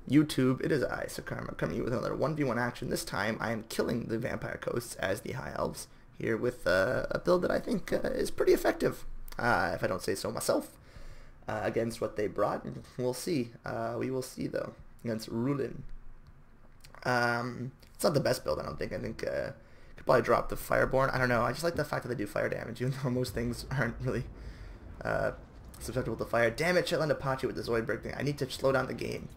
YouTube, it is I, Sakarma, coming with another 1v1 action. This time I am killing the Vampire Coasts as the High Elves, here with a build that I think is pretty effective, if I don't say so myself, against what they brought. We'll see. We will see, though, against Rulin. It's not the best build, I don't think. I think could probably drop the Fireborn. I don't know. I just like the fact that they do fire damage, even though most things aren't really susceptible to fire. Damn it, Shetland Apache with the Zoidberg thing. I need to slow down the game.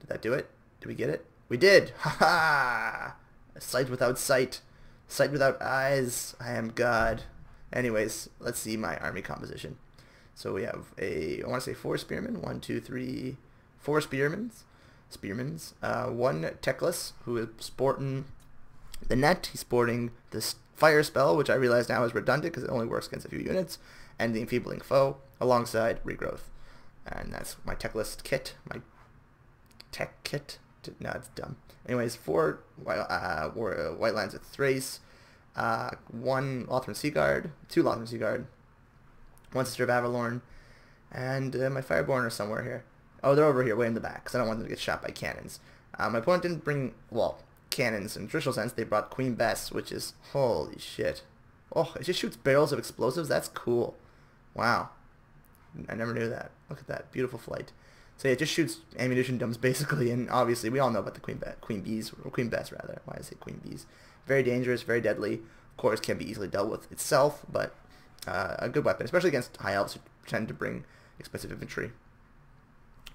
Did that do it? Did we get it? We did! Ha ha! Sight without sight. Sight without eyes. I am God. Anyways, let's see my army composition. So we have I want to say 4 spearmen. 1, 2, 3, 4 spearmans. One Teclis, who is sporting the net. He's sporting this fire spell, which I realize now is redundant because it only works against a few units, and the enfeebling foe, alongside regrowth. And that's my Teclis kit, my tech kit. No, it's dumb. Anyways, 4 white lands with Thrace, 1 Lothran Seaguard, 2 Lothran Seaguard, 1 Sister of Avalorn, and my Fireborn are somewhere here. Oh, they're over here, way in the back, because I don't want them to get shot by cannons. My opponent didn't bring, well, cannons in traditional sense. They brought Queen Bess, which is, holy shit. Oh, it just shoots barrels of explosives? That's cool. Wow. I never knew that. Look at that. Beautiful flight. So yeah, it just shoots ammunition dumps, basically, and obviously we all know about the Queen Bess, rather. Why did I say Queen Bees? Very dangerous, very deadly. Of course, can be easily dealt with itself, but a good weapon, especially against High Elves who tend to bring expensive infantry.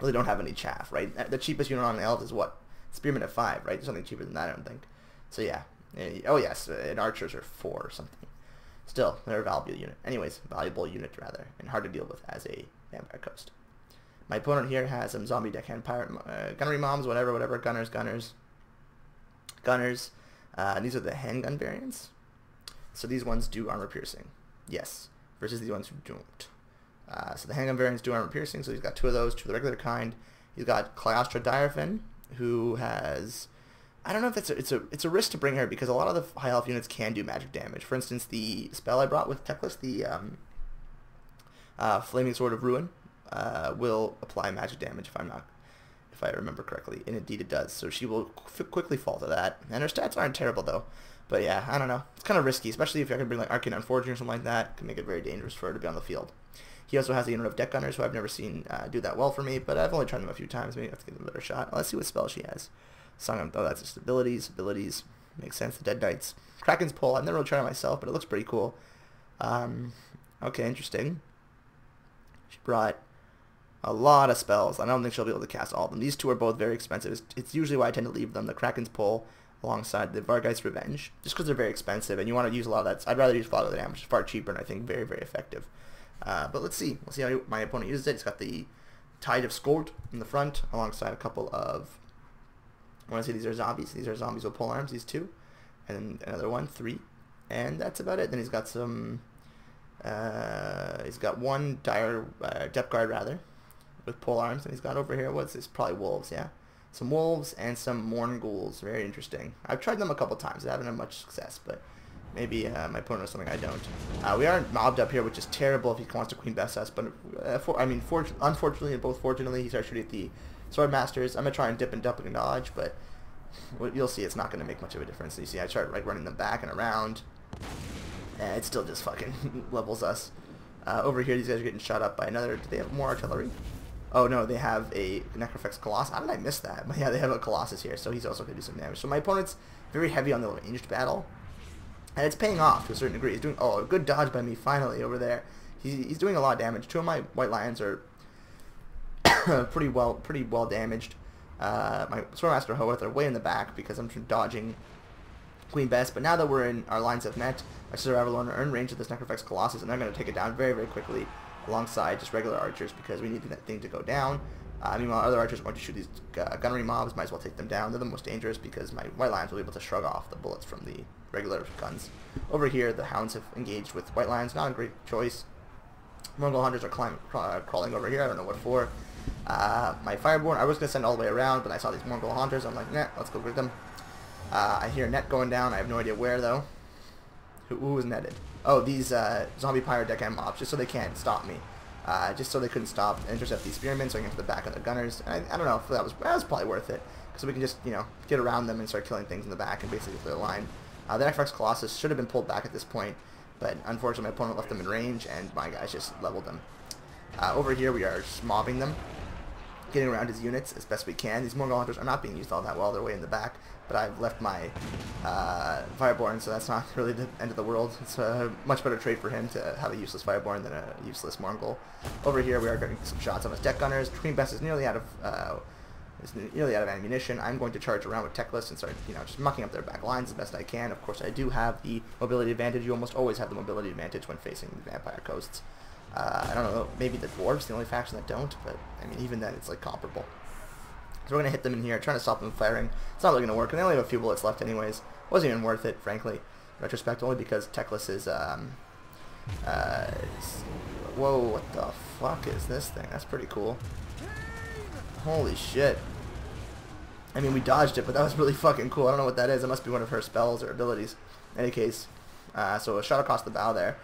Really don't have any chaff, right? The cheapest unit on an Elves is what? Spearmen at 5, right? There's something cheaper than that, I don't think. So yeah. Oh yes, and Archers are 4 or something. Still, they're a valuable unit. Anyways, valuable unit, rather, and hard to deal with as a Vampire Coast. My opponent here has some zombie deckhand pirate, gunnery moms, whatever, gunners. These are the handgun variants. So these ones do armor piercing. Yes. Versus these ones who don't. So the handgun variants do armor piercing, so he's got 2 of those, 2 of the regular kind. He's got Clyostra Direfin, who has... I don't know if it's a risk to bring her, because a lot of the High Elf units can do magic damage. For instance, the spell I brought with Teclis, the Flaming Sword of Ruin, will apply magic damage if I remember correctly, and indeed it does. So she will quickly fall to that, and her stats aren't terrible though. But yeah, I don't know. It's kind of risky, especially if I can bring like Arcane Unforging or something like that. It can make it very dangerous for her to be on the field. He also has a unit of deck gunners who I've never seen do that well for me, but I've only tried them a few times. Maybe I have to give them a better shot. Let's see what spell she has. Song of, oh, that's just abilities. Makes sense. The Dead Knights. Kraken's Pull. I've never really tried it myself, but it looks pretty cool. Okay, interesting. She brought a lot of spells. I don't think she'll be able to cast all of them. These 2 are both very expensive. It's usually why I tend to leave them. The Kraken's Pull alongside the Vargeist's Revenge, just because they're very expensive, and you want to use a lot of that. I'd rather use Fog of the Damned, which is far cheaper and I think very, very effective. But let's see. We'll see how my opponent uses it. It's got the Tide of Skord in the front, alongside a couple of... I want to say these are zombies. These are zombies with polearms, these 2. And then another 1, 3. And that's about it. Then he's got some... he's got 1 dire depth guard, rather, with polearms. And he's got over here, what's this? Probably wolves, yeah. Some wolves and some Morn Ghouls. Very interesting. I've tried them a couple times. I haven't had much success, but maybe my opponent knows something I don't. We aren't mobbed up here, which is terrible if he wants to Queen Bess us. But, unfortunately and both fortunately, he starts shooting at the Sword Masters. I'm going to try and dip and duck and dodge, but you'll see it's not going to make much of a difference. You see, I start like running them back and around, and it still just fucking levels us. Over here, these guys are getting shot up by another... Do they have more artillery? Oh, no, they have a Necrofex Colossus. How did I miss that? But yeah, they have a Colossus here, so he's also going to do some damage. So my opponent's very heavy on the ranged battle, and it's paying off to a certain degree. He's doing... Oh, a good dodge by me, finally, over there. He's doing a lot of damage. 2 of my White Lions are... pretty well damaged. My Swordmaster Hoeth are way in the back because I'm dodging Queen Bess, but now that we're in our lines of net, my Sister Avalorn are in range of this Necrofex Colossus, and they're going to take it down very, very quickly alongside just regular archers because we need that thing to go down. Meanwhile, other archers are going to shoot these gunnery mobs. Might as well take them down. They're the most dangerous because my White Lions will be able to shrug off the bullets from the regular guns. Over here, the Hounds have engaged with White Lions. Not a great choice. Mongol Hunters are crawling over here. I don't know what for. My Fireborn, I was going to send all the way around, but I saw these Mongol Hunters. I'm like, nah, let's go get them. I hear net going down. I have no idea where, though. Who was netted? Oh, these zombie pirate deckhand mobs, just so they can't stop me. just so they couldn't stop and intercept these spearmen, so I can get to the back of the gunners. And I don't know if that was probably worth it, because we can just, you know, get around them and start killing things in the back and basically clear the line. The Necrox Colossus should have been pulled back at this point, but unfortunately my opponent left them in range, and my guys just leveled them. Over here we are just mobbing them, getting around his units as best we can. These Mongol Hunters are not being used all that well. They're way in the back, but I've left my Fireborn, so that's not really the end of the world. It's a much better trade for him to have a useless Fireborn than a useless Mongol. Over here we are getting some shots on his deck gunners. Queen Bess is nearly out of ammunition. I'm going to charge around with Teclis and start, you know, just mucking up their back lines the best I can. Of course, I do have the mobility advantage. You almost always have the mobility advantage when facing the vampire coasts. I don't know, maybe the dwarves the only faction that don't, but I mean, even then it's like comparable. So we're going to hit them in here, trying to stop them firing. It's not really going to work, and they only have a few bullets left anyways. Wasn't even worth it, frankly, in retrospect, only because Teclis is, whoa, what the fuck is this thing? That's pretty cool. Holy shit. I mean, we dodged it, but that was really fucking cool. I don't know what that is. It must be one of her spells or abilities. In any case, so a shot across the bow there.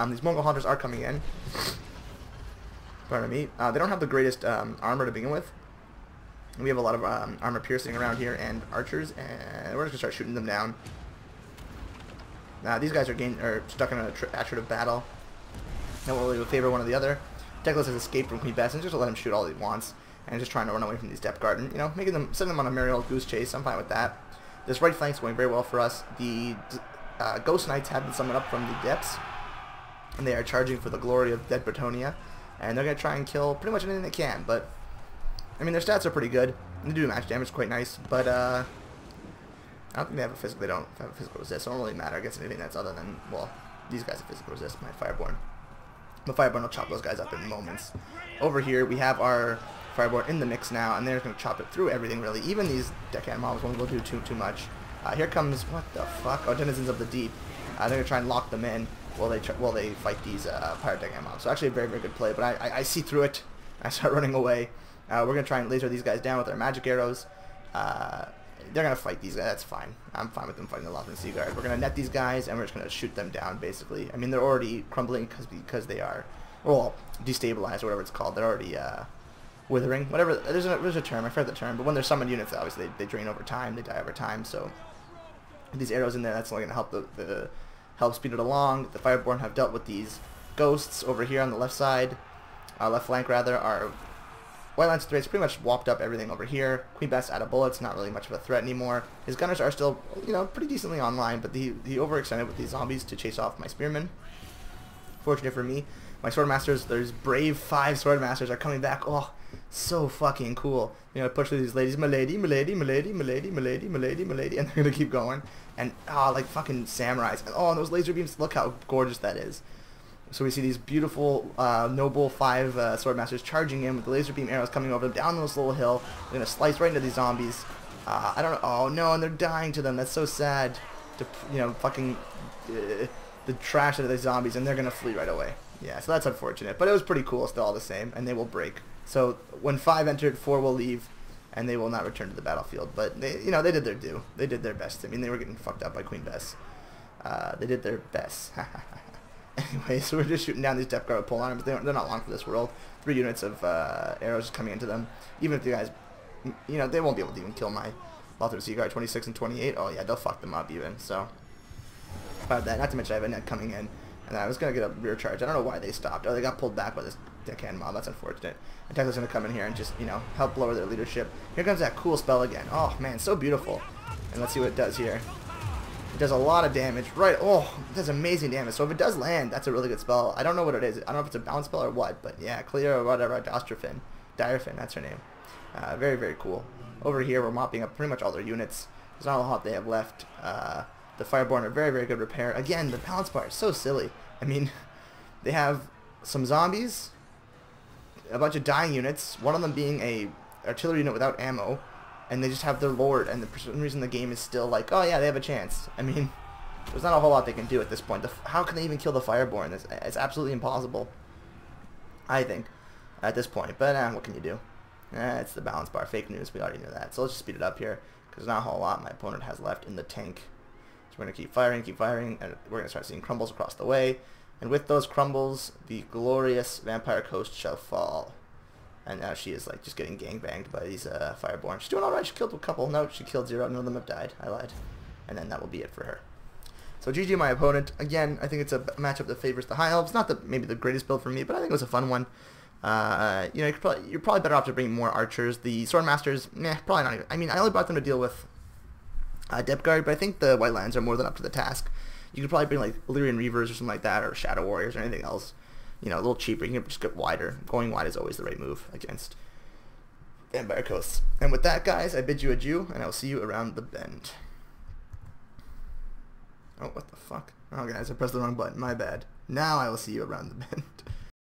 These Mongol Hunters are coming in. Pardon me. They don't have the greatest armor to begin with. We have a lot of armor piercing around here and archers, and we're just going to start shooting them down. These guys are stuck in an attritive battle. That won't really favor one or the other. Teclis has escaped from Queen Bess and just let him shoot all he wants, and just trying to run away from these depth guard, and, you know, sending them on a merry old goose chase. I'm fine with that. This right flank's going very well for us. The Ghost Knights have been summoned up from the depths, and they are charging for the glory of dead Bretonia, and they're going to try and kill pretty much anything they can, but I mean, their stats are pretty good. They do match damage quite nice, but I don't think they have a physical. They don't have a physical resist. So it don't really matter against anything that's other than, well, these guys have physical resist. My Fireborn. The Fireborn will chop those guys up in moments. Over here, we have our Fireborn in the mix now, and they're going to chop it through everything, really. Even these deckhand mobs won't go do too much. Here comes, what the fuck? Oh, Denizens of the Deep. They're going to try and lock them in while they fight these pirate deckhand mobs. So actually a very, very good play, but I see through it. I start running away. We're going to try and laser these guys down with our magic arrows. They're going to fight these guys. That's fine. I'm fine with them fighting the Lothran Sea Guard. We're going to net these guys, and we're just going to shoot them down, basically. I mean, they're already crumbling because they are, well, destabilized or whatever it's called. They're already withering. Whatever. There's a term. I forget the term. But when they're summoned units, obviously, they drain over time. They die over time. So these arrows in there, that's only going to help help speed it along. The Fireborn have dealt with these ghosts over here on the left side. Left flank, rather. Our White Lance Threads pretty much whopped up everything over here. Queen Bess out of bullets, not really much of a threat anymore. His gunners are still, you know, pretty decently online, but he overextended with these zombies to chase off my spearmen. Fortunate for me, my Swordmasters, there's brave 5 Swordmasters are coming back. Oh, so fucking cool. You know, push through these ladies, milady, milady, milady, milady, milady, milady, milady, and they're gonna keep going. And, like fucking samurais. And, and those laser beams, look how gorgeous that is. So we see these beautiful, noble 5 Swordmasters charging in with the laser beam arrows coming over them down this little hill. They're going to slice right into these zombies. I don't know. Oh, no, and they're dying to them. That's so sad. To, you know, fucking the trash out of the zombies, and they're going to flee right away. Yeah, so that's unfortunate. But it was pretty cool still all the same, and they will break. So when 5 entered, 4 will leave, and they will not return to the battlefield. But, they, you know, they did their due. They did their best. I mean, they were getting fucked up by Queen Bess. They did their best. Anyway, so we're just shooting down these depth guard with pole arms. They're not long for this world. 3 units of arrows coming into them. Even if the guys, you know, they won't be able to even kill my Lothran Sea Guard 26 and 28. Oh yeah, they'll fuck them up even. So, about that. Not to mention I have a net coming in, and I was gonna get a rear charge. I don't know why they stopped. Oh, they got pulled back by this deckhand mob. That's unfortunate. And Teclis gonna come in here and just, you know, help lower their leadership. Here comes that cool spell again. Oh man, so beautiful. And let's see what it does here. It does a lot of damage. Right. Oh, it does amazing damage. So if it does land, that's a really good spell. I don't know what it is. I don't know if it's a bounce spell or what, but yeah, Clea or whatever, Dostrafin. Direfin, that's her name. Very, very cool. Over here, we're mopping up pretty much all their units. There's not a lot they have left. The Fireborn are very, very good repair. Again, the balance bar is so silly. I mean, they have some zombies, a bunch of dying units, one of them being a artillery unit without ammo, and they just have their lord, and for some reason the game is still like, oh yeah, they have a chance. I mean, there's not a whole lot they can do at this point. How can they even kill the Fireborn? It's absolutely impossible, I think, at this point. But what can you do? It's the balance bar. Fake news. We already knew that. So let's just speed it up here, because there's not a whole lot my opponent has left in the tank. So we're going to keep firing, and we're going to start seeing crumbles across the way. And with those crumbles, the glorious vampire coast shall fall. And now she is like just getting gangbanged by these fireborn. She's doing alright. She killed a couple. No, she killed 0. None of them have died. I lied. And then that will be it for her. So GG my opponent. Again, I think it's a matchup that favors the High Elves. Not maybe the greatest build for me, but I think it was a fun one. You know, you're probably better off to bring more archers. The Swordmasters, probably not even. I mean, I only brought them to deal with Depth Guard, but I think the White Lions are more than up to the task. You could probably bring like Illyrian Reavers or something like that, or Shadow Warriors or anything else. You know, a little cheaper. You can just get wider. Going wide is always the right move against Vampire Coasts. And with that, guys, I bid you adieu, and I will see you around the bend. Oh, what the fuck? Oh, guys, I pressed the wrong button. My bad. Now I will see you around the bend.